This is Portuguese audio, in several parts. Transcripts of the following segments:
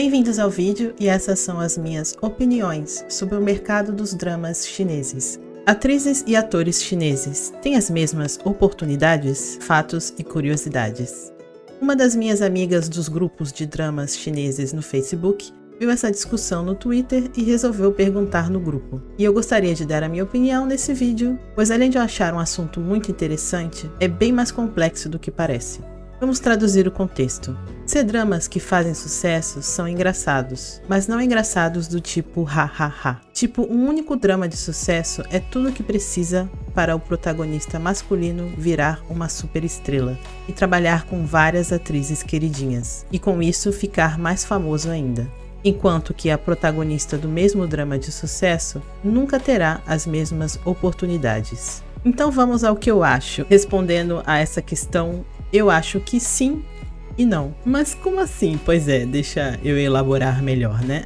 Bem-vindos ao vídeo e essas são as minhas opiniões sobre o mercado dos dramas chineses. Atrizes e atores chineses têm as mesmas oportunidades, fatos e curiosidades. Uma das minhas amigas dos grupos de dramas chineses no Facebook viu essa discussão no Twitter e resolveu perguntar no grupo. E eu gostaria de dar a minha opinião nesse vídeo, pois além de eu achar um assunto muito interessante, é bem mais complexo do que parece. Vamos traduzir o contexto. C-dramas que fazem sucesso são engraçados, mas não engraçados do tipo ha. Tipo, um único drama de sucesso é tudo o que precisa para o protagonista masculino virar uma superestrela e trabalhar com várias atrizes queridinhas, e com isso ficar mais famoso ainda. Enquanto que a protagonista do mesmo drama de sucesso nunca terá as mesmas oportunidades. Então vamos ao que eu acho. Respondendo a essa questão, eu acho que sim e não. Mas como assim? Pois é, deixa eu elaborar melhor, né?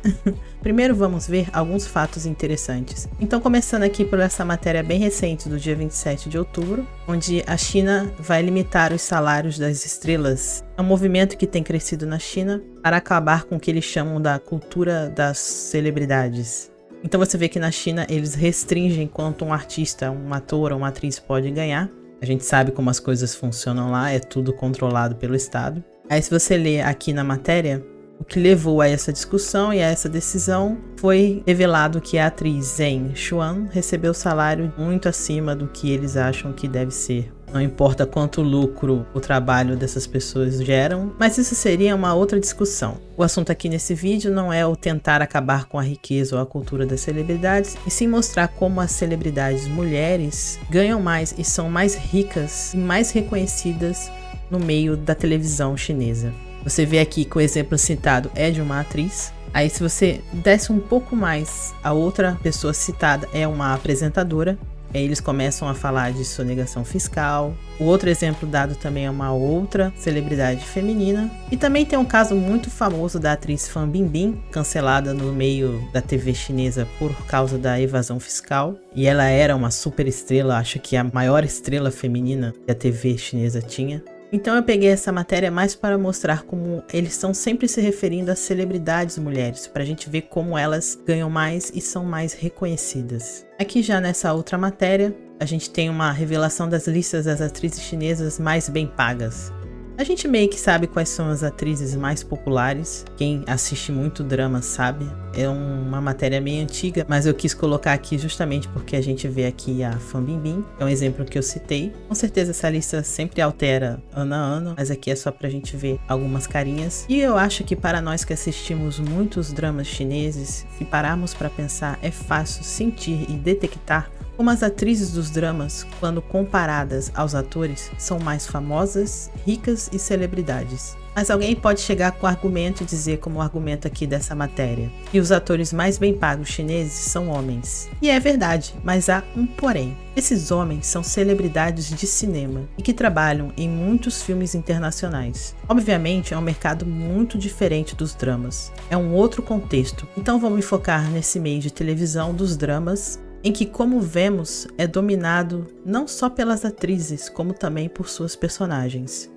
Primeiro vamos ver alguns fatos interessantes. Então começando aqui por essa matéria bem recente do dia 27 de outubro, onde a China vai limitar os salários das estrelas. É um movimento que tem crescido na China para acabar com o que eles chamam da cultura das celebridades. Então você vê que na China eles restringem quanto um artista, um ator ou uma atriz pode ganhar. A gente sabe como as coisas funcionam lá, é tudo controlado pelo Estado. Aí se você ler aqui na matéria, o que levou a essa discussão e a essa decisão foi revelado que a atriz Zheng Xuan recebeu salário muito acima do que eles acham que deve ser. Não importa quanto lucro o trabalho dessas pessoas geram, mas isso seria uma outra discussão. O assunto aqui nesse vídeo não é o tentar acabar com a riqueza ou a cultura das celebridades, e sim mostrar como as celebridades mulheres ganham mais e são mais ricas e mais reconhecidas no meio da televisão chinesa. Você vê aqui que o exemplo citado é de uma atriz. Aí se você desce um pouco mais, a outra pessoa citada é uma apresentadora. Aí eles começam a falar de sonegação fiscal. O outro exemplo dado também é uma outra celebridade feminina. E também tem um caso muito famoso da atriz Fan Bingbing, cancelada no meio da TV chinesa por causa da evasão fiscal. E ela era uma super estrela, acho que a maior estrela feminina que a TV chinesa tinha. Então eu peguei essa matéria mais para mostrar como eles estão sempre se referindo às celebridades mulheres, para a gente ver como elas ganham mais e são mais reconhecidas. Aqui já nessa outra matéria, a gente tem uma revelação das listas das atrizes chinesas mais bem pagas. A gente meio que sabe quais são as atrizes mais populares, quem assiste muito drama sabe. É uma matéria meio antiga, mas eu quis colocar aqui justamente porque a gente vê aqui a Fan Bingbing, que é um exemplo que eu citei. Com certeza essa lista sempre altera ano a ano, mas aqui é só pra gente ver algumas carinhas. E eu acho que para nós que assistimos muitos dramas chineses, se pararmos para pensar, é fácil sentir e detectar como as atrizes dos dramas, quando comparadas aos atores, são mais famosas, ricas e celebridades. Mas alguém pode chegar com o argumento e dizer, como o argumento aqui dessa matéria, que os atores mais bem pagos chineses são homens. E é verdade, mas há um porém. Esses homens são celebridades de cinema e que trabalham em muitos filmes internacionais. Obviamente é um mercado muito diferente dos dramas. É um outro contexto. Então vou me focar nesse meio de televisão dos dramas, em que, como vemos, é dominado não só pelas atrizes, como também por suas personagens.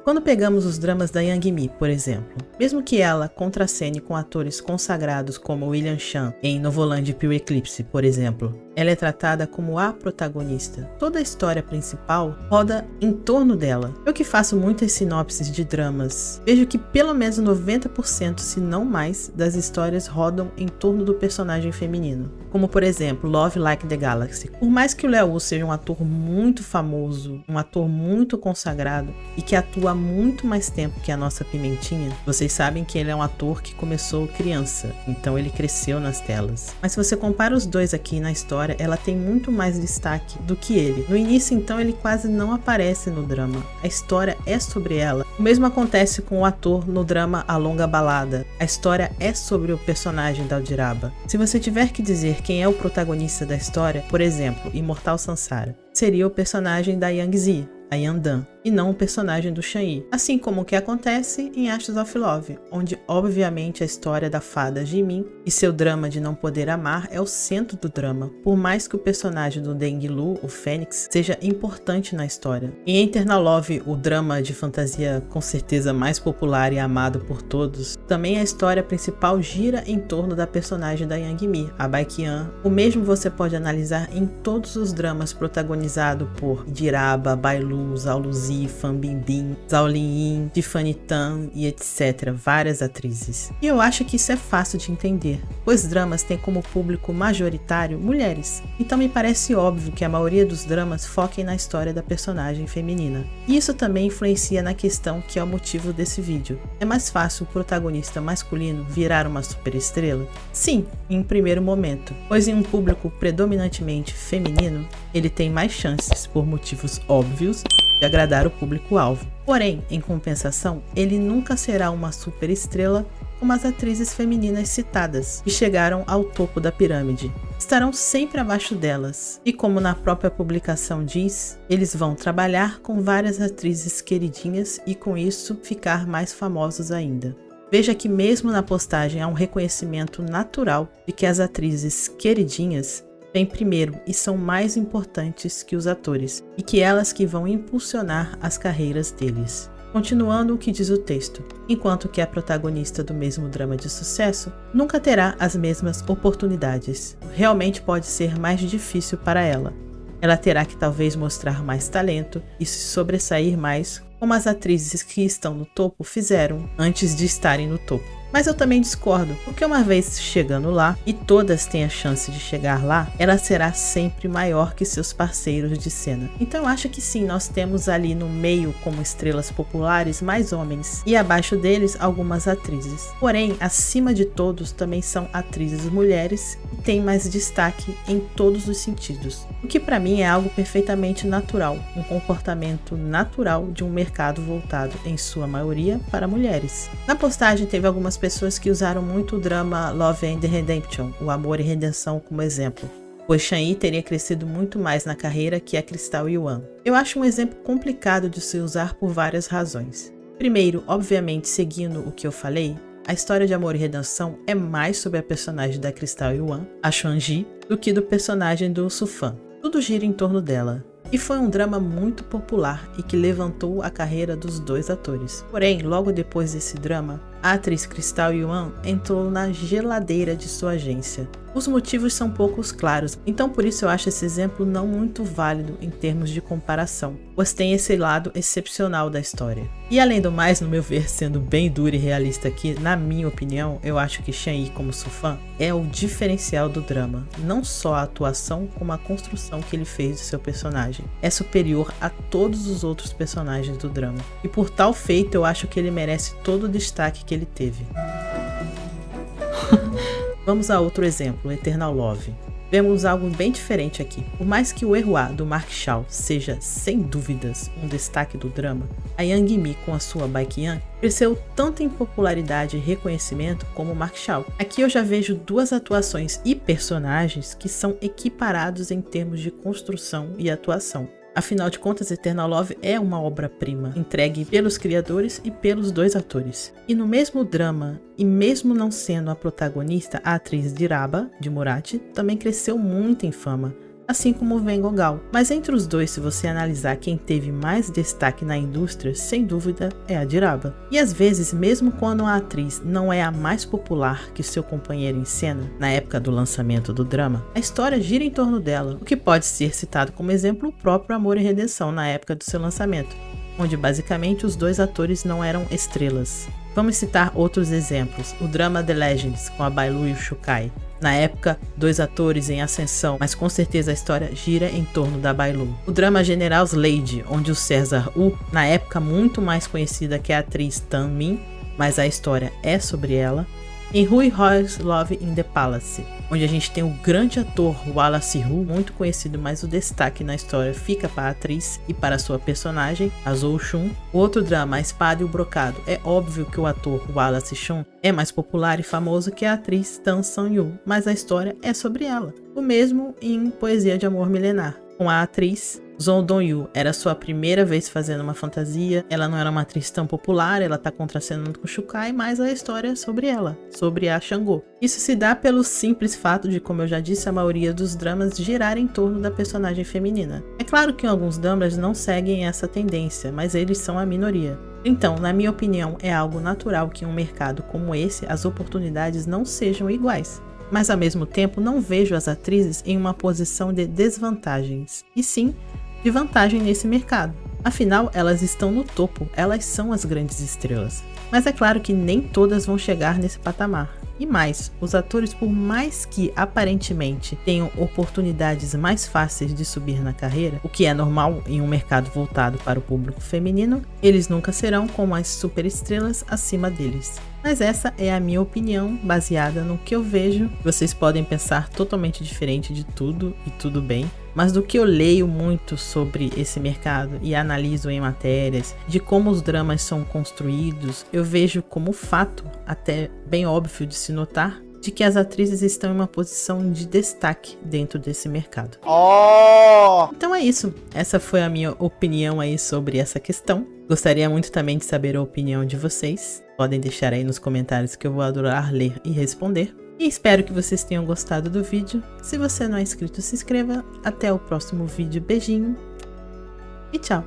Quando pegamos os dramas da Yang Mi, por exemplo, mesmo que ela contracene com atores consagrados como William Chan em Novoland Pure Eclipse, por exemplo, ela é tratada como a protagonista. Toda a história principal roda em torno dela. Eu que faço muitas sinopses de dramas, vejo que pelo menos 90%, se não mais, das histórias rodam em torno do personagem feminino. Como por exemplo, Love Like the Galaxy. Por mais que o Léo Wu seja um ator muito famoso, um ator muito consagrado e que atua há muito mais tempo que a nossa Pimentinha, vocês sabem que ele é um ator que começou criança, então ele cresceu nas telas. Mas se você compara os dois aqui na história, ela tem muito mais destaque do que ele. No início, então, ele quase não aparece no drama. A história é sobre ela. O mesmo acontece com o ator no drama A Longa Balada. A história é sobre o personagem da Aldiraba. Se você tiver que dizer quem é o protagonista da história, por exemplo, Imortal Sansara, seria o personagem da Yang Zi, a Yandan. e não o personagem do Shan-Yi, assim como o que acontece em Ashes of Love, onde obviamente a história da fada Jimin e seu drama de não poder amar é o centro do drama, por mais que o personagem do Deng-Lu, o Fênix, seja importante na história. Em Eternal Love, o drama de fantasia com certeza mais popular e amado por todos, também a história principal gira em torno da personagem da Yang Mi, a Baekhyun. O mesmo você pode analisar em todos os dramas protagonizados por Diraba, Bailu, Zhao Luzi, Fan Bingbing, Zhao Linyin, Tiffany Tan e etc. Várias atrizes. E eu acho que isso é fácil de entender, pois dramas têm como público majoritário mulheres. Então me parece óbvio que a maioria dos dramas foquem na história da personagem feminina. E isso também influencia na questão que é o motivo desse vídeo. É mais fácil o protagonista masculino virar uma superestrela? Sim, em um primeiro momento, pois em um público predominantemente feminino, ele tem mais chances, por motivos óbvios, de agradar o público-alvo. Porém, em compensação, ele nunca será uma superestrela como as atrizes femininas citadas, que chegaram ao topo da pirâmide. Estarão sempre abaixo delas, e como na própria publicação diz, eles vão trabalhar com várias atrizes queridinhas e com isso ficar mais famosos ainda. Veja que mesmo na postagem há um reconhecimento natural de que as atrizes queridinhas vêm primeiro e são mais importantes que os atores, e que elas que vão impulsionar as carreiras deles. Continuando o que diz o texto, enquanto que a protagonista do mesmo drama de sucesso nunca terá as mesmas oportunidades. Realmente pode ser mais difícil para ela. Ela terá que talvez mostrar mais talento e se sobressair mais, como as atrizes que estão no topo fizeram antes de estarem no topo. Mas eu também discordo, porque uma vez chegando lá, e todas têm a chance de chegar lá, ela será sempre maior que seus parceiros de cena. Então eu acho que sim, nós temos ali no meio como estrelas populares mais homens, e abaixo deles algumas atrizes. Porém, acima de todos também são atrizes mulheres e têm mais destaque em todos os sentidos. O que para mim é algo perfeitamente natural, um comportamento natural de um mercado voltado em sua maioria para mulheres. Na postagem teve algumas pessoas que usaram muito o drama Love and Redemption, o Amor e Redenção, como exemplo, pois Shan-Yi teria crescido muito mais na carreira que a Crystal Yuan. Eu acho um exemplo complicado de se usar por várias razões. Primeiro, obviamente, seguindo o que eu falei, a história de Amor e Redenção é mais sobre a personagem da Crystal Yuan, a Xuan-Ji, do que do personagem do Sufan. Tudo gira em torno dela. E foi um drama muito popular e que levantou a carreira dos dois atores. Porém, logo depois desse drama, a atriz Crystal Yuan entrou na geladeira de sua agência. Os motivos são poucos claros, então por isso eu acho esse exemplo não muito válido em termos de comparação, pois tem esse lado excepcional da história. E além do mais, no meu ver, sendo bem duro e realista aqui, na minha opinião, eu acho que Shan-Yi como Sufan é o diferencial do drama. Não só a atuação, como a construção que ele fez de seu personagem. É superior a todos os outros personagens do drama. E por tal feito, eu acho que ele merece todo o destaque que ele teve. Vamos a outro exemplo, Eternal Love. Vemos algo bem diferente aqui. Por mais que o Erhua do Mark Shaw seja, sem dúvidas, um destaque do drama, a Yang Mi com a sua Baekhyun cresceu tanto em popularidade e reconhecimento como o Mark Shaw. Aqui eu já vejo duas atuações e personagens que são equiparados em termos de construção e atuação. Afinal de contas, Eternal Love é uma obra-prima, entregue pelos criadores e pelos dois atores. E no mesmo drama, e mesmo não sendo a protagonista, a atriz Diraba, de Murati, também cresceu muito em fama, assim como Vengogal. Mas entre os dois, se você analisar quem teve mais destaque na indústria, sem dúvida é a Diraba. E às vezes, mesmo quando a atriz não é a mais popular que seu companheiro em cena, na época do lançamento do drama, a história gira em torno dela, o que pode ser citado como exemplo o próprio Amor e Redenção na época do seu lançamento, onde basicamente os dois atores não eram estrelas. Vamos citar outros exemplos, o drama The Legends com a Bailu e o Shukai. Na época, dois atores em ascensão, mas com certeza a história gira em torno da Bailu. O drama General's Lady, onde o César Wu, na época muito mais conhecida que a atriz Tan Min, mas a história é sobre ela. Em Rui Roy's Love in the Palace, onde a gente tem o grande ator Wallace Hu, muito conhecido, mas o destaque na história fica para a atriz e para sua personagem, a Zhou Shun. O outro drama, A Espada e o Brocado, é óbvio que o ator Wallace Shun é mais popular e famoso que a atriz Tan Sang-yu, mas a história é sobre ela. O mesmo em Poesia de Amor Milenar, com a atriz Song Dong-yu era sua primeira vez fazendo uma fantasia, ela não era uma atriz tão popular, ela tá contracenando com Shukai, mas a história é sobre ela, sobre a Shangô. Isso se dá pelo simples fato de, como eu já disse, a maioria dos dramas girar em torno da personagem feminina. É claro que alguns dramas não seguem essa tendência, mas eles são a minoria. Então, na minha opinião, é algo natural que em um mercado como esse as oportunidades não sejam iguais. Mas ao mesmo tempo não vejo as atrizes em uma posição de desvantagens, e sim de vantagem nesse mercado. Afinal, elas estão no topo, elas são as grandes estrelas. Mas é claro que nem todas vão chegar nesse patamar. E mais, os atores, por mais que aparentemente tenham oportunidades mais fáceis de subir na carreira, o que é normal em um mercado voltado para o público feminino, eles nunca serão como as superestrelas acima deles. Mas essa é a minha opinião, baseada no que eu vejo. Vocês podem pensar totalmente diferente de tudo e tudo bem, mas do que eu leio muito sobre esse mercado e analiso em matérias, de como os dramas são construídos, eu vejo como fato, até bem óbvio de se notar, de que as atrizes estão em uma posição de destaque dentro desse mercado. Então é isso, essa foi a minha opinião aí sobre essa questão. Gostaria muito também de saber a opinião de vocês. Podem deixar aí nos comentários que eu vou adorar ler e responder. E espero que vocês tenham gostado do vídeo. Se você não é inscrito, se inscreva. Até o próximo vídeo. Beijinho e tchau!